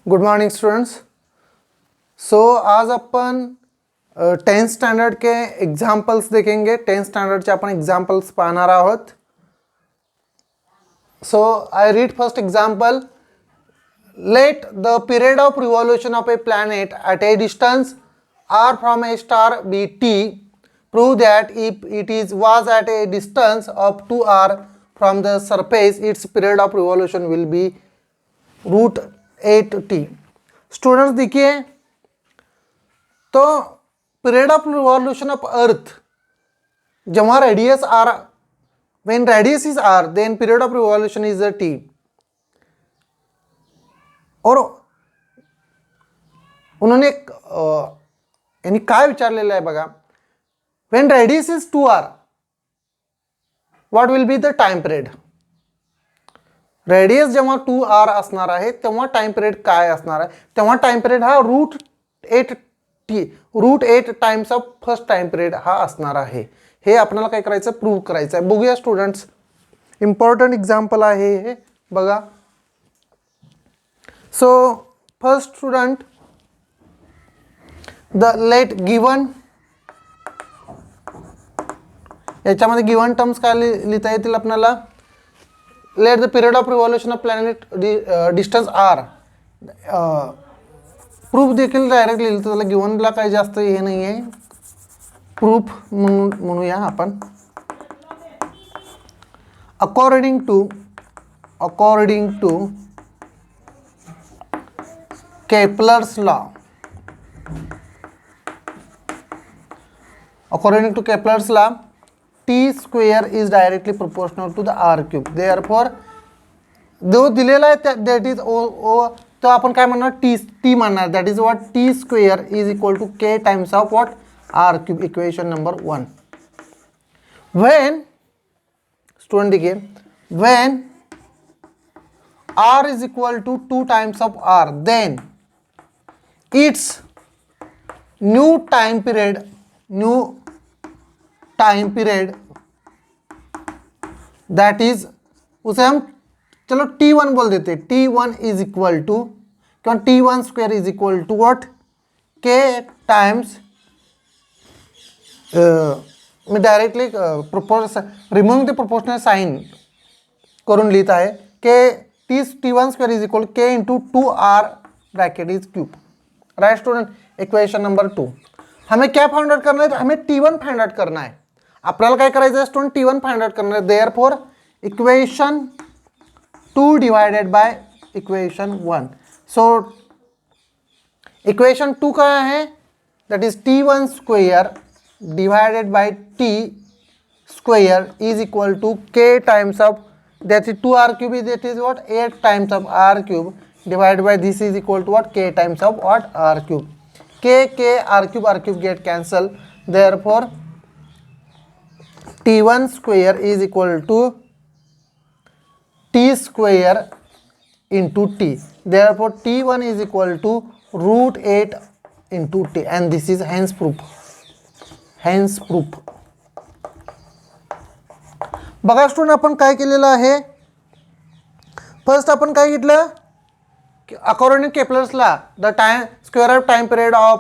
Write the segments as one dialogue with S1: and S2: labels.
S1: Good morning students. आज अपन 10th standard के examples देखेंगे। 10th स्टँडर्डचे आपण एग्जाम्पल्स पाहणार आहोत। So I read first example. Let the period of revolution of a planet at a distance r from a star be t. Prove that if it is was at a distance of 2r from the surface, its period of revolution will be √8t. Students देखिए, तो period of revolution of earth, जेव्हा radius R, when radius is R then period of revolution is a T. और उन्होंने यांनी काय विचारलेलं आहे बघा, when radius is 2r what will be the time period. Radius जेव्हा 2r असणार आहे तेव्हा टाइम पिरियड काय असणार आहे, तेव्हा टाइम पिरियड हा √8 times of first time period हा असणार आहे. हे आपल्याला काय करायचं, प्रूव्ह करायचं आहे. बघूया स्टुडंट्स, इम्पॉर्टंट एक्झाम्पल आहे हे बघा. So first student, the let given, याच्यामध्ये गिवन टर्म्स काय लिहिता येतील आपल्याला. Let the period of revolution of planet distance are. Proof देखील डायरेक्ट लिहिलं तर त्याला गिवनला काही जास्त हे नाही आहे, प्रूफ म्हणूया आपण. According to Kepler's law, according to Kepler's law, t square is directly proportional to the r cube. Therefore जो दिलेला आहे that is o, तो आपण काय म्हणणार, t म्हणणार. that is what t square is equal to k times of what, r cube. equation number 1. when student देखिए, when r is equal to 2 times of r, then its new time period that is, उसे हम चलो t1 बोल देते. t1 is equal to, क्यों t1 square is equal to what, k times, मी directly removing the proportional sign करून लिहित आहे. t1 square is equal k into 2r bracket is cube. Right student. Equation number 2. हमें क्या find out करना है, हमें t1 फाइंड आउट करना है. आपल्याला काय करायचं आहे स्टुडंट, t1 फाइंड आउट करना है. Therefore equation 2 divided by equation 1. So equation 2 क्या है, that is t1 square divided by t square is equal to k times of, that is 2r cube, is that is what 8 times of r cube divided by this is equal to what k times of what r cube. k r cube get cancel. Therefore t1 square is equal to t square into t. Therefore t1 is equal to √8 into t, and this is hence proof. बघा student, आपण काय केलेलं आहे, first आपण काय घेतलं, according to Kepler's law, the square of time period of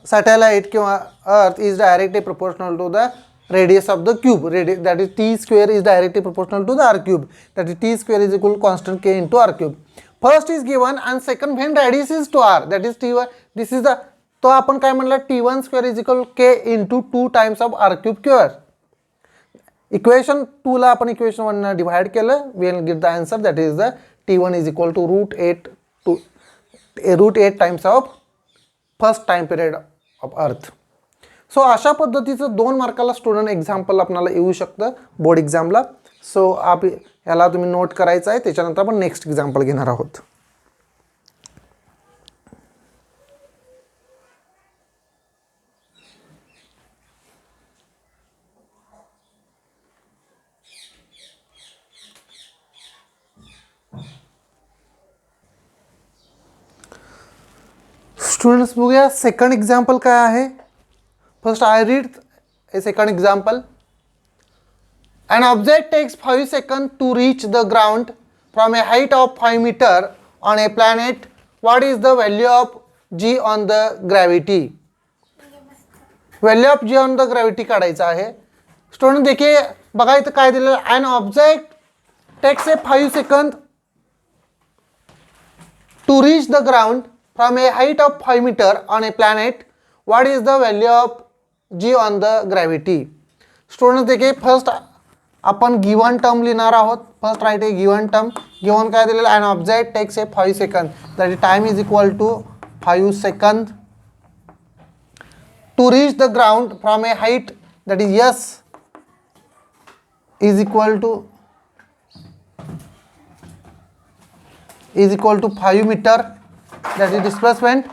S1: satellite किंवा earth is directly proportional to the radius of the cube. That is t square is directly proportional to the r cube. That is t square is equal to constant k into r cube. First is given and second when radius is 2r, that is t1. This is the, तो आपण काय म्हणलं, t1 square is equal to k into 2 times of r cube square. Equation 2 ला आपण equation 1 ने divide केलं, we will get the answer, that is the t1 is equal to √8 times of first time period of earth. सो अशा पद्धतीचं 2 मार्काला student example आपल्याला येऊ शकतं board एक्झामला. सो आप याला तुम्ही नोट करायचं आहे. त्याच्यानंतर आपण नेक्स्ट एक्झाम्पल घेणार आहोत. स्टुडंट्स बघूया सेकंड एक्झाम्पल काय आहे. First I read A second example. An object takes 5 seconds to reach the ground from a height of 5 meters on a planet what is the value of g on the gravity. Value of G on the gravity काढायचं आहे. Student देखिए बघा इथं काय दिलेलं, an object takes a 5 second to reach the ground from a height of 5 metre on a planet. What is the value of G on the gravity. Student देखिए first आपण given term लिहिणार आहोत. First write a given term. Given काय दिलेलं, an object takes a 5 second, that is time is equal to 5 second to reach the ground from a height, that is s is equal to 5 meter, that is displacement.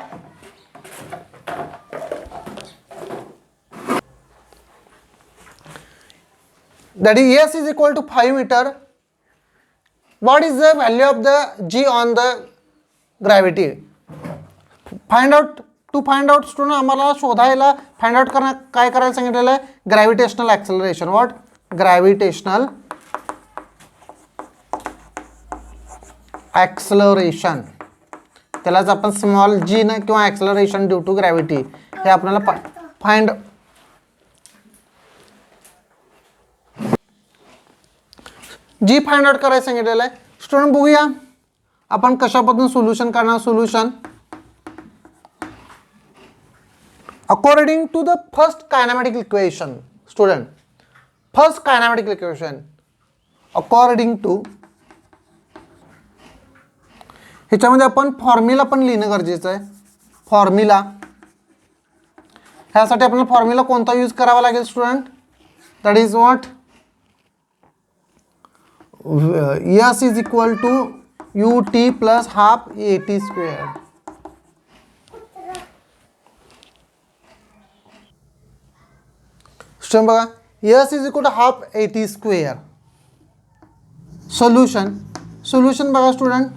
S1: That is s is equal to 5 meter. What is the value of the g on the gravity? To find out student आम्हाला शोधायला find out करण्या काय करायला सांगितलेलं आहे, gravitational acceleration. What gravitational acceleration, त्यालाच आपण small G न किंवा ॲक्सेलरेशन ड्यू टू ग्रॅव्हिटी हे आपल्याला फाइंड जी फाइंड आउट करायला सांगितलेलं आहे. स्टुडंट बघूया आपण कशा पद्धतीने सोल्युशन करणार. Solution according to the first kinematic equation. Student, first kinematic equation according to, ह्याच्यामध्ये आपण फॉर्म्युला पण लिहिणं गरजेचं आहे. फॉर्म्युला ह्यासाठी आपल्याला फॉर्म्युला कोणता यूज करावा लागेल student, that is what s is equal to ut plus half at square. बघा s is equal to half at square. Solution बघा student,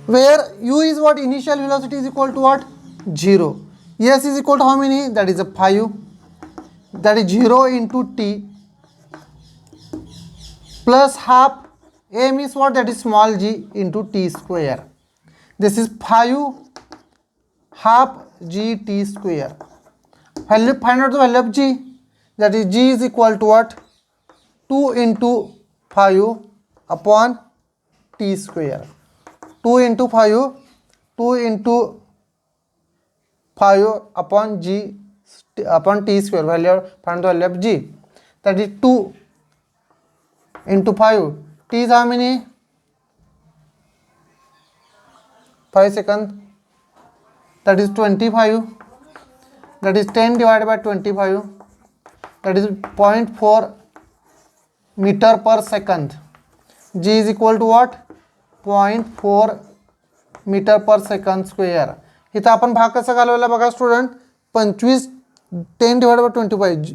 S1: where u is what initial velocity is equal to what 0. s is equal to how many, that is 5, that is 0 into t plus half m is what, that is small g into t square. This is 5 half gt square. Value, find out the value of g, that is g is equal to what, 2 into 5 upon t square. 2 into 5 upon g upon t square. Value, find the value of g, that is 2 into 5. t is how many, 5 seconds, that is 25, that is 10 divided by 25, that is 0.4 meter per second. g is equal to what, 0.4 meter per second square. इथं आपण भाग कसा घालवला बघा student, 25 10 divided by 25,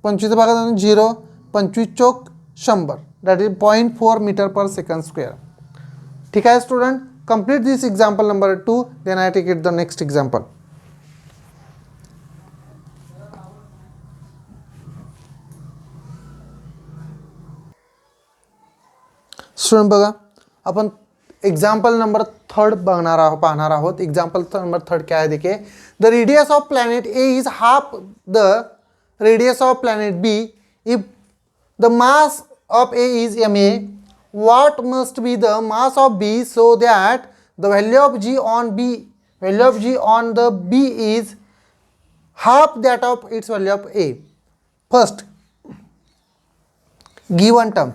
S1: 25 भागात 0, 25 चौक 100, that is 0.4 meter per second square. ठीक आहे student, complete this example number 2, then I take it the next example. Student बघा अपन एग्जाम्पल नंबर 3 पाहणार आहोत. एग्जाम्पल नंबर 3 क्या है, देखिए the radius of planet A is half the radius of planet B. If the mass of A is ma, what must be the mass of b so that the value of g on the b is half that of its value of a. First, given term,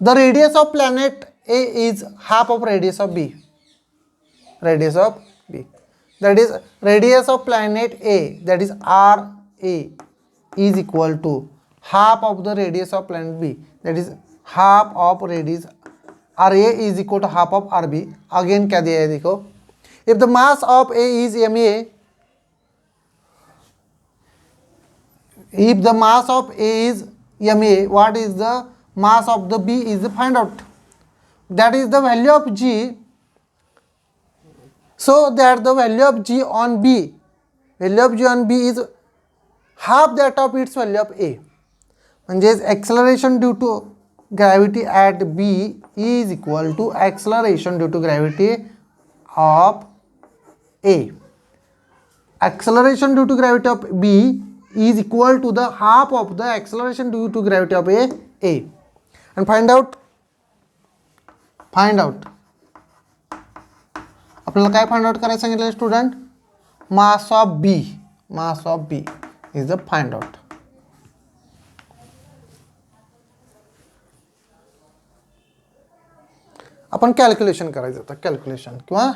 S1: the radius of planet A is half of radius of B. That is radius of planet A, that is RA, is equal to half of the radius of planet B, that is half of radius RA is equal to half of RB. Again क्या दिया है देखो, if the mass of A is ma, if the mass of A is ma, what is the mass of the B is find out, that is the value of G, so that the value of G on B is half that of its value of A. म्हणजे acceleration due to gravity at B is equal to acceleration due to gravity of A. Acceleration due to gravity of B is equal to the half of the acceleration due to gravity of A. And find out आपल्याला काय find out करायला सांगितलं student? Mass of B is the find out. आपण calculation करायचं होतं, calculation किंवा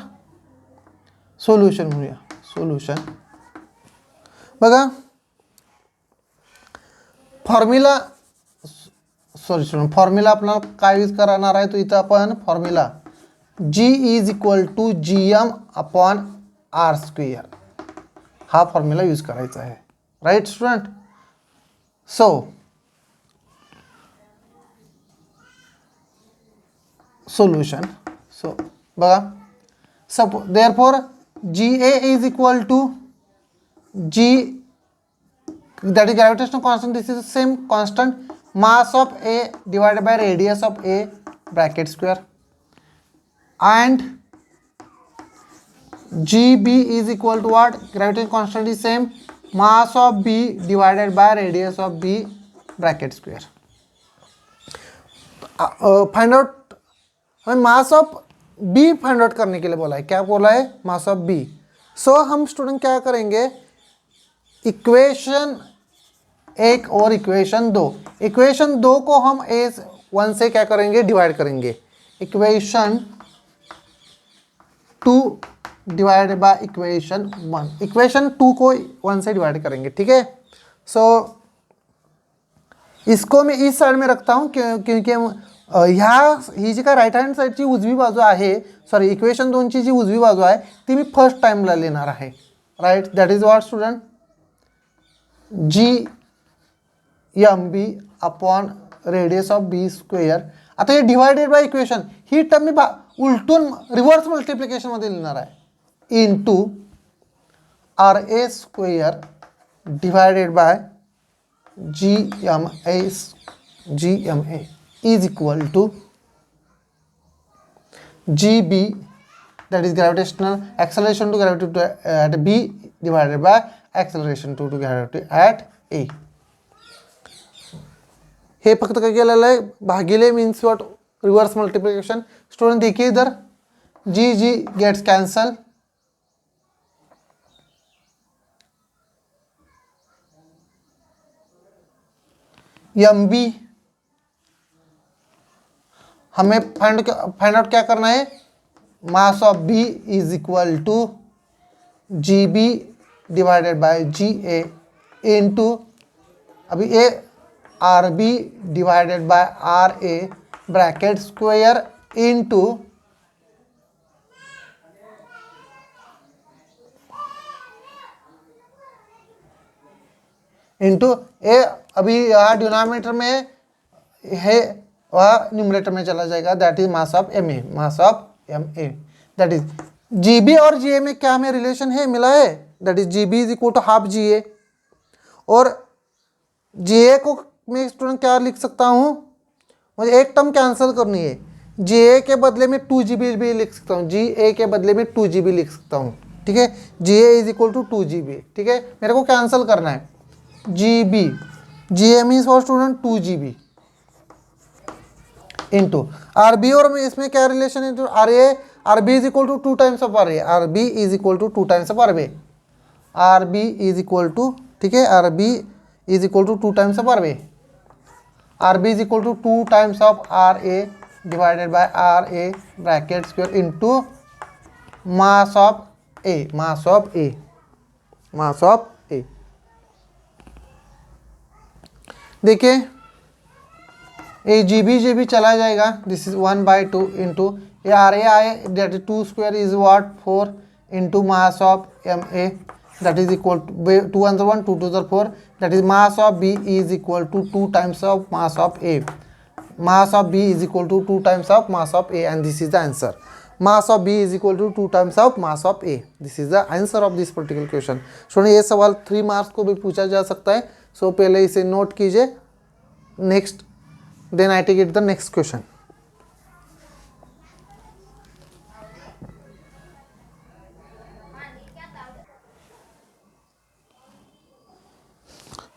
S1: solution म्हणूया. Solution बघा, फॉर्म्युला फॉर्म्युला आपल्याला काय यूज करणार आहे? तो इथं आपण formula G is equal to GM upon R square हा फॉर्म्युला यूज करायचा आहे. Right student? So solution. So बघा, therefore GA is equal to G, that is gravitational constant. This is the same constant, mass of A divided by radius of A bracket square, and GB is equal to what? Gravitational constant is same, mass of B divided by radius of B bracket square. Find out, हमें mass of B find out करने के लिए बोला है. क्या बोला है? Mass of B. सो हम स्टूडेंट क्या करेंगे? इक्वेशन 1 और इक्वेशन 2, इक्वेशन 2 को हम A1 से क्या करेंगे? डिवाइड करेंगे. Equation 2 divide by equation 1, equation 2 को 1 से डिवाइड करेंगे. ठीक है. सो इसको मैं इस साइड में रखता हूँ क्योंकि ही जी काय राईट हँड साईडची उजवी बाजू आहे, सॉरी इक्वेशन 2ची जी उजवी बाजू आहे ती मी फर्स्ट टाइमला लिहिणार आहे. Right? That is what student? GMB upon radius of B square. आता हे डिवायडेड बाय इक्वेशन, ही टर्म मी उलटून रिव्हर्स मल्टिप्लिकेशनमध्ये लिहिणार आहे. Into RA square divided by GMA is equal to GB, that is gravitational acceleration to gravity at B divided by acceleration to gravity at A. हे फक्त काय केलेलं आहे? भागिले means what? Reverse multiplication. Student देखिए इधर, G गेट्स कैंसल, MB हमें find out क्या करना है? Mass of B is equal to GB divided by GA into अभी A RB divided by RA bracket square into A. अभी यहाँ denominator में है, वह न्यूमरेटर में चला जाएगा. That is mass of MA, mass of MA. That is GB और GA में क्या हमें रिलेशन है? मिला है. That is GB is equal to half GA, और GA को मैं स्टूडेंट क्या लिख सकता हूँ? मुझे एक टर्म कैंसिल करनी है. GA के बदले में 2GB भी लिख सकता हूँ, GA के बदले में 2GB लिख सकता हूँ. ठीक है. GA is equal to 2GB. ठीक है, मेरे को कैंसिल करना है. GA means for student 2GB into RB, और इसमें क्या रिलेशन है? RA, RB is equal to 2 times of RA, RB is equal to 2 times of RB, RB is equal to, ठीक है, RB is equal to 2 times of RB, RB is equal to 2 times of RA divided by RA bracket square into mass of A, mass of A, mass of A. देखिए ये GB चला जाएगा. This is 1/2 into ये RA आए, that is 2 square is what 4 into mass of MA, that is equal to 2 1 1 2 2 4, that is mass of B is equal to 2 times of mass of A. Mass of B is equal to 2 times of mass of A, and this is the answer. Mass of B is equal to 2 times of mass of A. This is the answer of this particular question. सुनिए, ये सवाल 3 marks को भी पूछा जा सकता है. सो पहले इसे नोट कीजिए. Next then I take it the next question.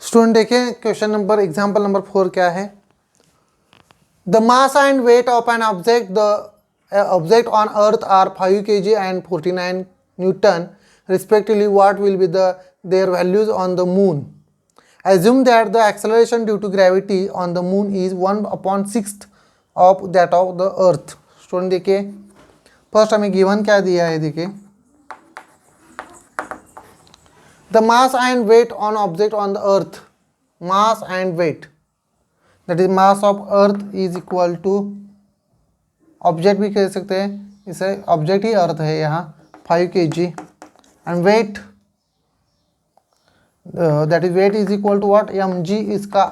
S1: Student देखिए क्वेश्चन नंबर एग्जाम्पल नंबर 4 क्या है. The mass and weight of an object object on earth are 5 kg and 49 Newton respectively. What will be their values on the moon? Assume that the acceleration due to gravity on the moon is 1/6 of that of the earth. Student देखिए first हमें given क्या दिया है. देखिए the mass and weight on object on the earth, mass and weight, that is mass of earth is equal to, object भी कह सकते हैं इसे, ऑब्जेक्ट ही अर्थ है यहाँ 5 kg and weight that is weight is equal to what mg. इसका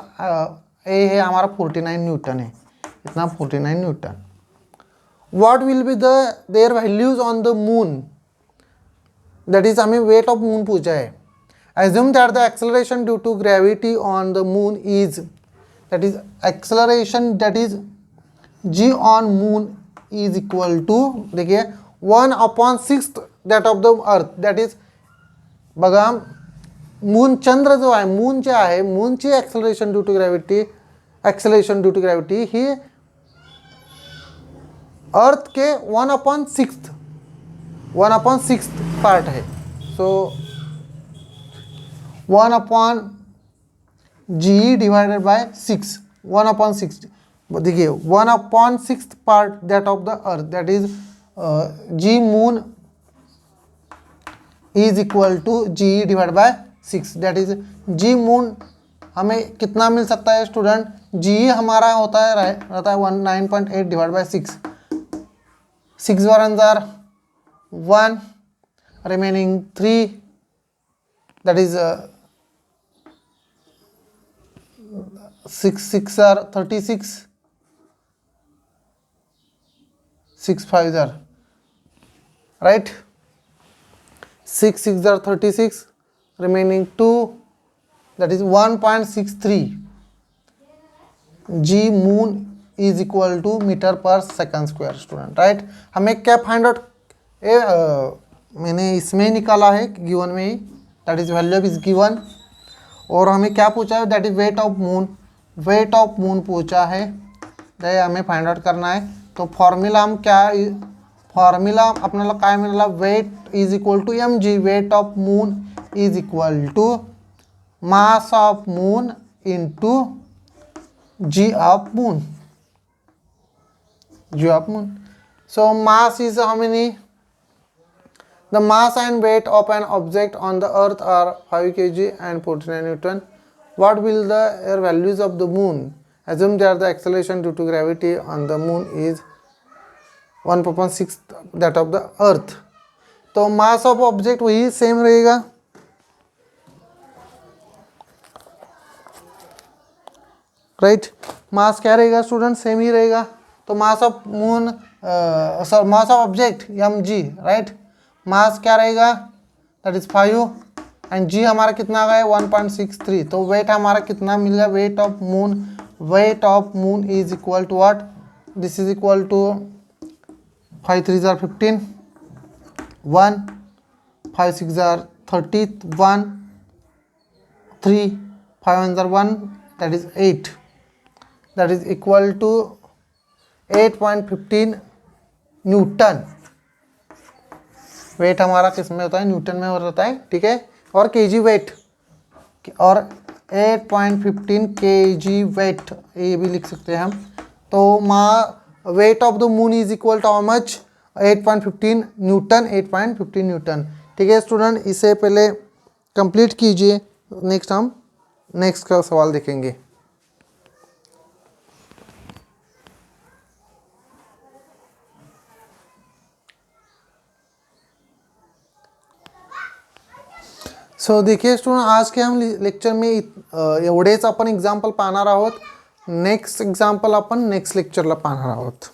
S1: ए है हमारा 49 न्यूटन है, इतना 49 Newton. What will be there values on the moon, that is हमें वेट ऑफ मून पूछा है. Assume that the acceleration due to gravity on the moon is, that is acceleration, that is g on moon is equal to, देखिए 1/6 that of the earth, that is बघा moon चंद्र जो आहे, Moon Jae आहे, मूनची acceleration due to gravity, acceleration due to gravity ही अर्थ के 1/6 part है. सो 1/g divided by 6, 1/6 देखिए 1/6 part that of the earth, that is g moon is equal to g divide by 6, that is g moon हमें कितना मिल सकता है student. g हमारा होता है रहता है 9.8 divide by 6, 6 × 1 remaining 3, that is 6 6 are 36, 6 5 are right, 6 6 are 36, remaining 2, that is 1.63 g moon is equal to meter per second square. Student right. हमें क्या फाइंड आउट, मैंने इसमें निकाला है गिवन में ही, that is value is given. और हमें क्या पूछा है, that is weight of moon, weight of moon पूछा है, ये हमें फाइंड आउट करना है. तो फॉर्मूला हम क्या, फॉर्मूला आपल्याला काय मिळाला, weight is equal to mg, weight of moon is equal to mass of moon into g of moon, g of moon. So mass is how many, the mass and weight of an object on the earth are 5 kg and 49 Newton. What will the values of the moon? Assume that the acceleration due to gravity on the moon is 1/6 that of the earth. तो mass of object वही same रहेगा, right. Mass क्या रहेगा student, same ही रहेगा. तो mass of moon, mass of object mg, right. Mass क्या रहेगा, दैट इज 5 एंड g हमारा कितना गया 1.63. तो वेट हमारा कितना मिल गया, weight of moon, weight of moon is equal to what, this is equal to 5 3 are 15, 1 5 6 are 30, 1 3 5 1 are 1, that is 8, that is equal to 8.15 newton. वेट हमारा किस में होता है, न्यूटन में होता है, ठीक है. और केजी वेट, और 8.15 kg वेट, ये भी लिख सकते हैं हम. तो weight of the moon is equal to how much, 8.15 newton, 8.15 newton. ठीक है स्टूडेंट, इसे पहले कंप्लीट कीजिए, नेक्स्ट हम नेक्स्ट का सवाल देखेंगे. सो देखिए स्टुडंट, आज के हम लेक्चर में एवढेच आपण एक्झाम्पल पाहणार आहोत. नेक्स्ट एक्झाम्पल आपण नेक्स्ट लेक्चरला पाहणार आहोत.